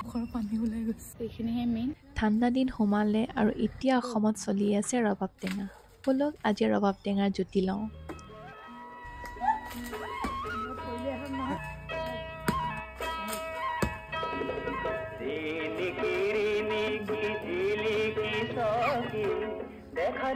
মুখৰ পানী ওলাই গৈছে এইখিনিহে মেইন ঠাণ্ডা দিন সোমালে আৰু এতিয়া অসমত চলি আছে ৰবাব টেঙা বলক আজি ৰবাব টেঙাৰ জুতি লওঁ देखा